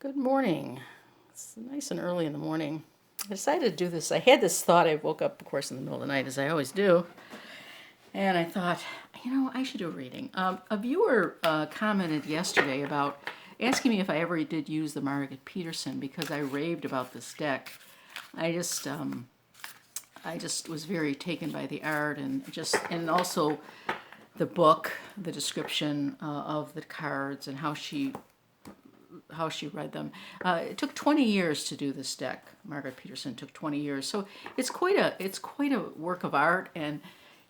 Good morning. It's nice and early in the morning. I decided to do this. I had this thought. I woke up, of course, in the middle of the night, as I always do. And I thought, I should do a reading. A viewer commented yesterday about asking me if I ever did use the Margaret Peterson because I raved about this deck. I just was very taken by the art and also the book, the description of the cards and how she read them. It took 20 years to do this deck. Margaret Peterson took 20 years, so it's quite a work of art, and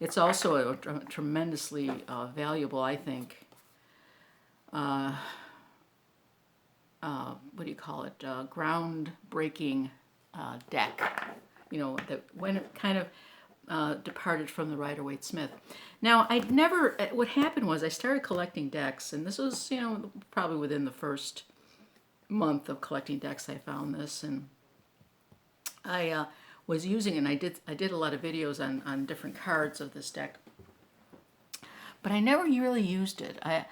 it's also a tremendously valuable, I think. What do you call it? Groundbreaking deck. That when it kind of departed from the Rider-Waite-Smith. Now, what happened was I started collecting decks, and this was, probably within the first month of collecting decks I found this, and I was using it, and I did a lot of videos on different cards of this deck, but I never really used it. At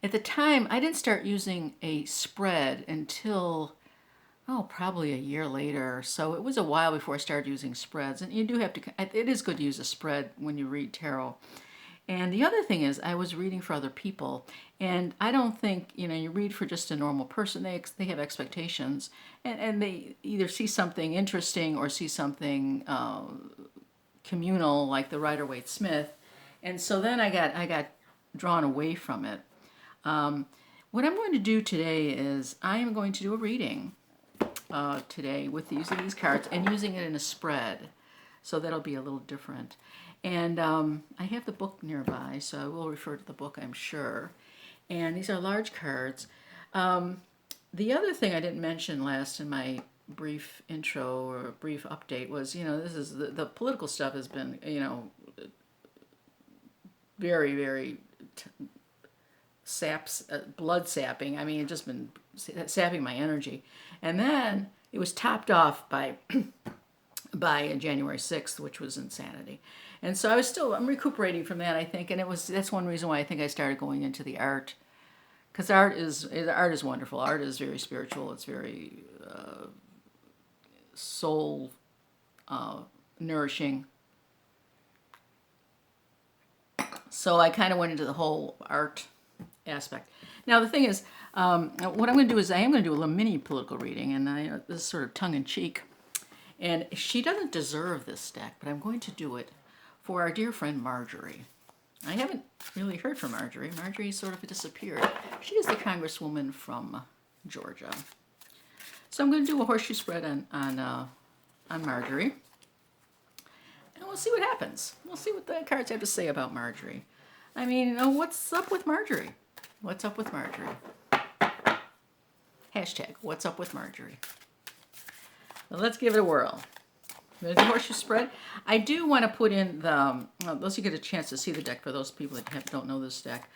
the time, I didn't start using a spread until probably a year later. So it was a while before I started using spreads. And you do have to, it is good to use a spread when you read tarot. And the other thing is, I was reading for other people. And I don't think, you read for just a normal person. They have expectations. And they either see something interesting or see something communal, like the Rider-Waite-Smith. And so then I got drawn away from it. What I'm going to do today is I am going to do a reading today with using these cards and using it in a spread, so that'll be a little different. And I have the book nearby, so I will refer to the book, I'm sure. And these are large cards. The other thing I didn't mention last in my brief intro or brief update was, this is the political stuff has been, very, very blood sapping. I mean, it's just been sapping my energy. And then it was topped off by January 6th, which was insanity. And so I'm recuperating from that, I think. And that's one reason why I think I started going into the art. Because art is wonderful. Art is very spiritual. It's very soul nourishing. So I kind of went into the whole art aspect. Now the thing is, what I'm going to do is I am going to do a little mini political reading, and this is sort of tongue-in-cheek. And she doesn't deserve this deck, but I'm going to do it for our dear friend Marjorie. I haven't really heard from Marjorie. Marjorie sort of disappeared. She is the congresswoman from Georgia. So I'm going to do a horseshoe spread on Marjorie. And we'll see what happens. We'll see what the cards have to say about Marjorie. I mean, what's up with Marjorie? What's up with Marjorie? Hashtag, what's up with Marjorie? Well, let's give it a whirl. There's a horseshoe spread. I do want to put in let's you get a chance to see the deck for those people that don't know this deck.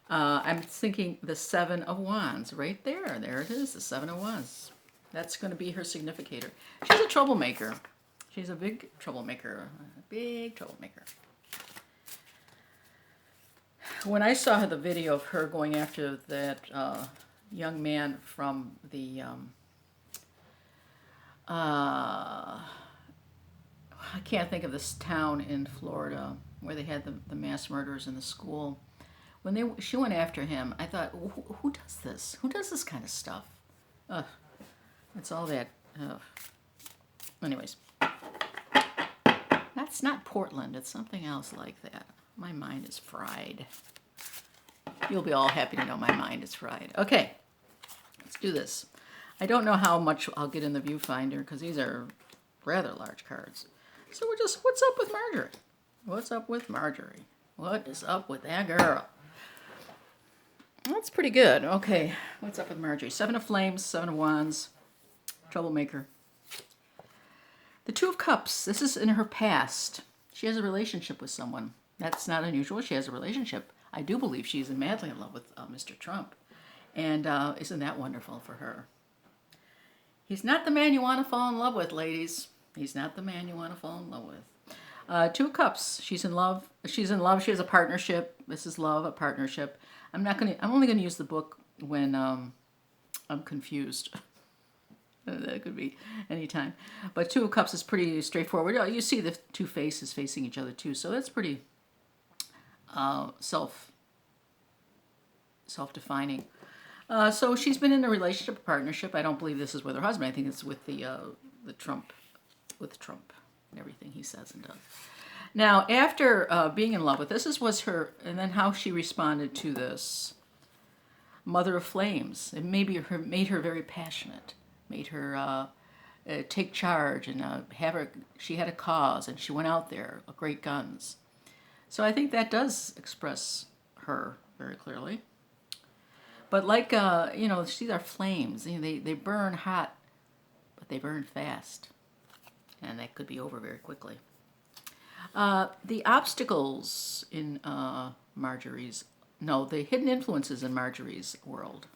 I'm thinking the Seven of Wands right there. There it is, the Seven of Wands. That's going to be her significator. She's a troublemaker. She's a big troublemaker. When I saw the video of her going after that young man from the I can't think of this town in Florida where they had the mass murders in the school. When she went after him, I thought, who does this? Who does this kind of stuff? It's all that. Anyways, that's not Portland. It's something else like that. My mind is fried. You'll be all happy to know my mind is fried. Okay, let's do this. I don't know how much I'll get in the viewfinder because these are rather large cards. So what's up with Marjorie? What's up with Marjorie? What is up with that girl? That's pretty good. Okay, what's up with Marjorie? Seven of Flames, Seven of Wands, troublemaker. The Two of Cups. This is in her past. She has a relationship with someone. That's not unusual. She has a relationship. I do believe she's madly in love with Mr. Trump. And isn't that wonderful for her? He's not the man you want to fall in love with, ladies. He's not the man you want to fall in love with. Two of Cups. She's in love. She's in love. She has a partnership. This is love, a partnership. I'm only going to use the book when I'm confused. That could be any time. But Two of Cups is pretty straightforward. You see the two faces facing each other too, so that's pretty self-defining. So she's been in a relationship, a partnership. I don't believe this is with her husband. I think it's with the Trump, with Trump and everything he says and does. Now, after being in love with this was her, and then how she responded to this Mother of Flames. It made her very passionate, made her take charge and she had a cause and she went out there, great guns. So I think that does express her very clearly. But like, these are flames. They burn hot, but they burn fast. And that could be over very quickly. The obstacles in the hidden influences in Marjorie's world.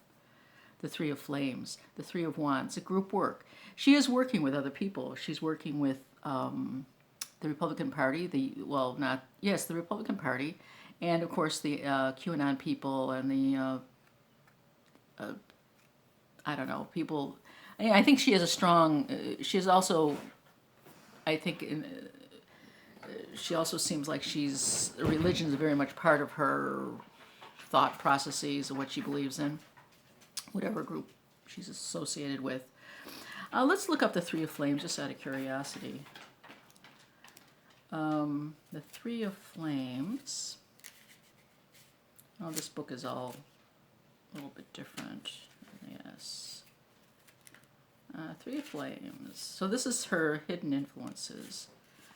The Three of Flames, the Three of Wands, a group work. She is working with other people. She's working with the Republican Party, the Republican Party, and of course the QAnon people and the people. I think she has a strong. She is also, I think, she also seems like religion is very much part of her thought processes of what she believes in, whatever group she's associated with. Let's look up the Three of Flames just out of curiosity. The Three of Flames. Oh, this book is all a little bit different. Yes. Three of Flames. So this is her hidden influences.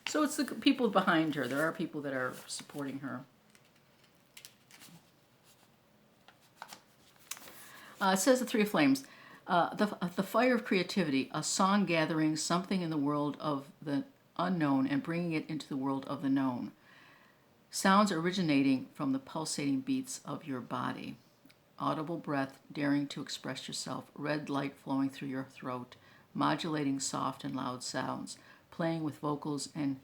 So it's the people behind her. There are people that are supporting her. It says the Three of Flames. The fire of creativity, a song gathering something in the world of the unknown and bringing it into the world of the known. Sounds originating from the pulsating beats of your body. Audible breath daring to express yourself. Red light flowing through your throat. Modulating soft and loud sounds. Playing with vocals and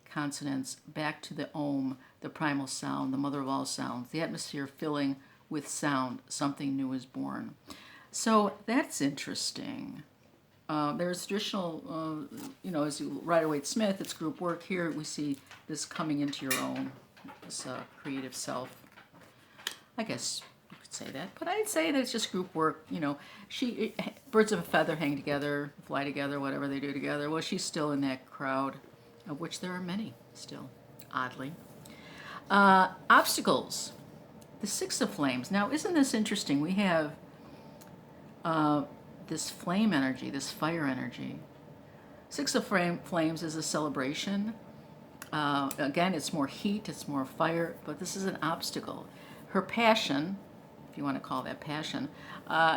consonants back to the Om, the primal sound, the mother of all sounds. The atmosphere filling with sound. Something new is born. So that's interesting. There's traditional, as you Rider-Waite-Smith, it's group work. Here we see this coming into your own, this creative self. I guess you could say that, but I'd say that it's just group work. Birds of a feather hang together, fly together, whatever they do together. Well, she's still in that crowd, of which there are many still, oddly. Obstacles. The Six of Flames. Now, isn't this interesting? We have this flame energy, this fire energy. Six of Flames is a celebration. Again, it's more heat, it's more fire, but this is an obstacle. Her passion, if you want to call that passion,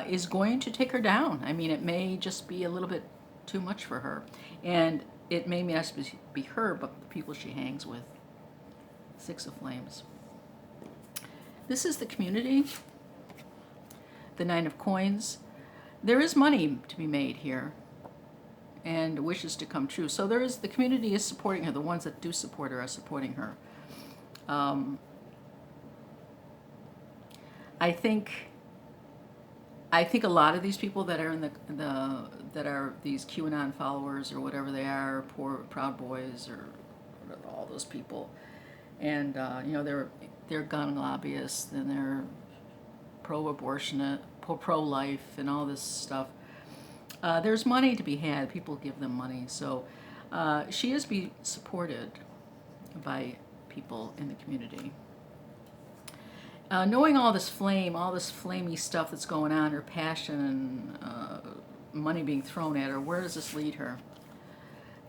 is going to take her down. I mean, it may just be a little bit too much for her. And it may not be her, but the people she hangs with. Six of Flames. This is the community. The Nine of Coins. There is money to be made here and wishes to come true. So the community is supporting her. The ones that do support her are supporting her. I think a lot of these people that are that are these QAnon followers or whatever they are, poor Proud Boys or all those people, and they're gun lobbyists and they're pro-abortion, pro-life, and all this stuff. There's money to be had. People give them money, so she is be supported by people in the community. Knowing all this flamey stuff that's going on, her passion and money being thrown at her, where does this lead her?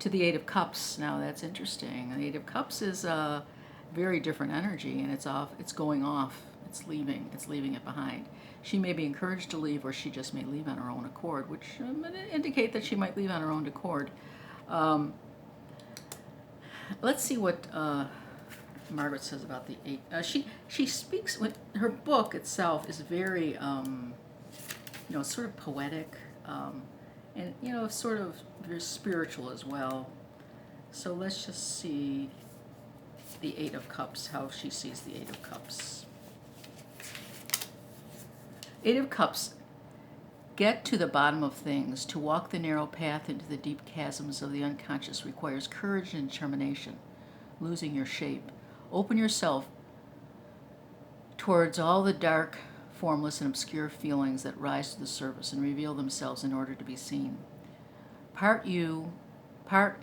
To the Eight of Cups. Now that's interesting. The Eight of Cups is a very different energy, and it's going off. It's leaving it behind. She may be encouraged to leave, or she just may leave on her own accord, which would indicate that she might leave on her own accord. Let's see what Margaret says about the eight. She speaks with her book itself is very sort of poetic, and sort of very spiritual as well. So let's just see the Eight of Cups, how she sees the Eight of Cups. Eight of Cups, get to the bottom of things, to walk the narrow path into the deep chasms of the unconscious requires courage and determination, losing your shape. Open yourself towards all the dark, formless, and obscure feelings that rise to the surface and reveal themselves in order to be seen. Part you have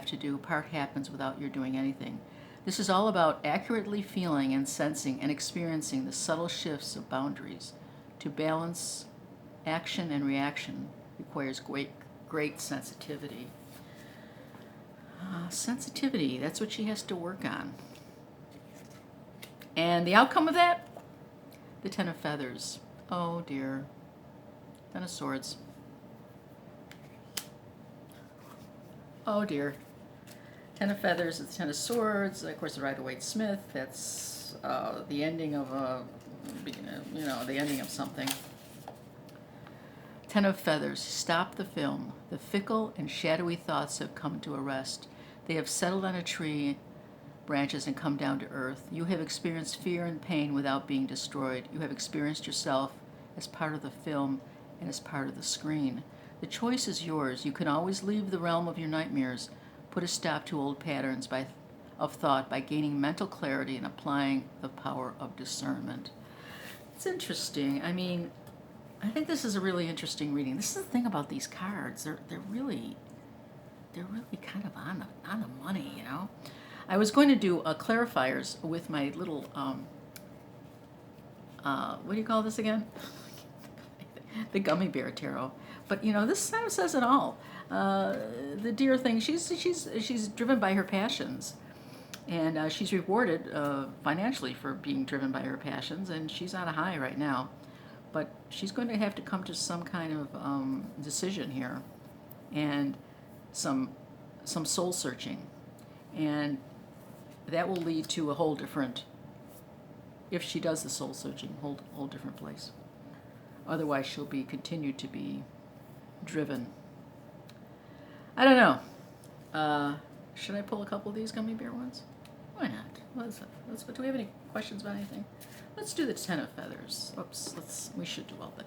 to do, part happens without your doing anything. This is all about accurately feeling and sensing and experiencing the subtle shifts of boundaries. To balance action and reaction requires great sensitivity. Sensitivity, that's what she has to work on. And the outcome of that? The Ten of Feathers. Oh dear. Ten of Swords. Oh dear. Ten of Feathers, the Ten of Swords, of course the Rider-Waite-Smith, that's the ending of the ending of something. Ten of Feathers, stop the film. The fickle and shadowy thoughts have come to a rest. They have settled on a tree branches and come down to earth. You have experienced fear and pain without being destroyed. You have experienced yourself as part of the film and as part of the screen. The choice is yours. You can always leave the realm of your nightmares, put a stop to old patterns of thought by gaining mental clarity and applying the power of discernment. It's interesting. I mean, I think this is a really interesting reading. This is the thing about these cards. They're really kind of on the money, you know. I was going to do clarifiers with my little what do you call this again? The Gummy Bear Tarot. But you know, this kind of says it all. The deer thing. She's driven by her passions, and she's rewarded financially for being driven by her passions, and she's on a high right now. But she's going to have to come to some kind of decision here, and some soul searching, and that will lead to a whole different. If she does the soul searching, whole different place. Otherwise, she'll be continued to be driven. I don't know. Should I pull a couple of these gummy bear ones? Why not? Do we have any questions about anything? Let's do the Ten of Feathers. Oops. We should do all that.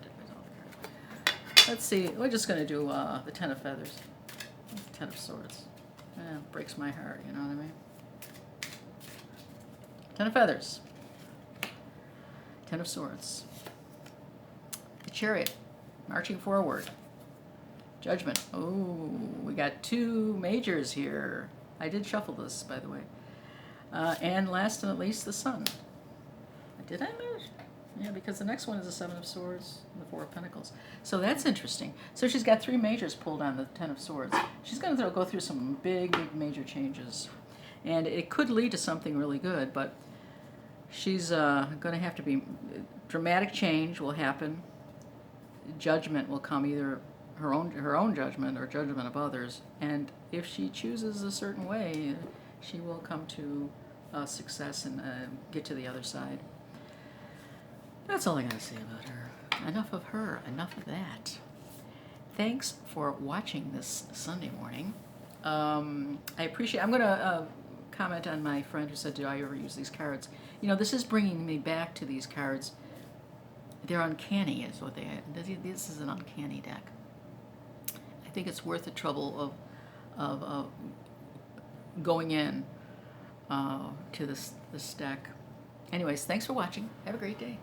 Let's see. We're just going to do the Ten of Feathers. Ten of Swords. Breaks my heart. You know what I mean? Ten of Feathers. Ten of Swords. The Chariot. Marching forward. Judgment. Oh, we got two majors here. I did shuffle this, by the way. And last and not least, the Sun. Did I move? Yeah, because the next one is the Seven of Swords and the Four of Pentacles. So that's interesting. So she's got three majors pulled on the Ten of Swords. She's going to go through some big major changes. And it could lead to something really good, but she's going to have to be... Dramatic change will happen. Judgment will come, either her own judgment or judgment of others. And if she chooses a certain way, she will come to success and get to the other side. That's all I got to say about her. Enough of her. Enough of that. Thanks for watching this Sunday morning. I appreciate... I'm going to comment on my friend who said, do I ever use these cards? You know, this is bringing me back to these cards. They're uncanny, is what they... This is an uncanny deck. I think it's worth the trouble of going in to this deck. Anyways, thanks for watching. Have a great day.